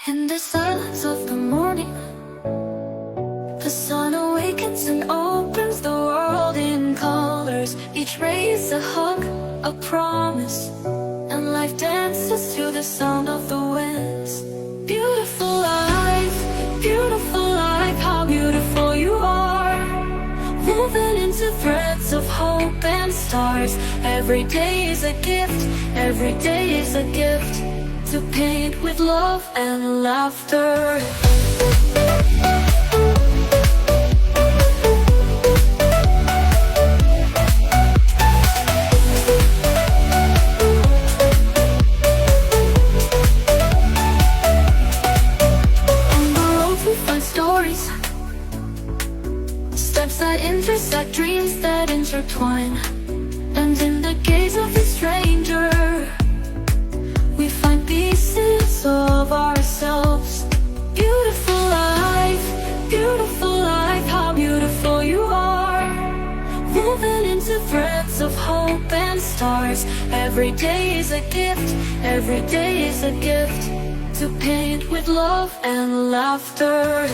In the silence of the morning, the sun awakens and opens the world in colors. Each ray is a hug, a promise, and life dances to the sound of the winds. Beautiful life, how beautiful you are. Woven into threads of hope and stars. Every day is a gift, every day is a gift, to paint with love and laughter. On the road we find stories, steps that intersect, dreams that intertwine. And in the gaze of the stranger, we find pieces of ourselves. Beautiful life, how beautiful you are. Woven into threads of hope and stars. Every day is a gift, every day is a gift, to paint with love and laughter.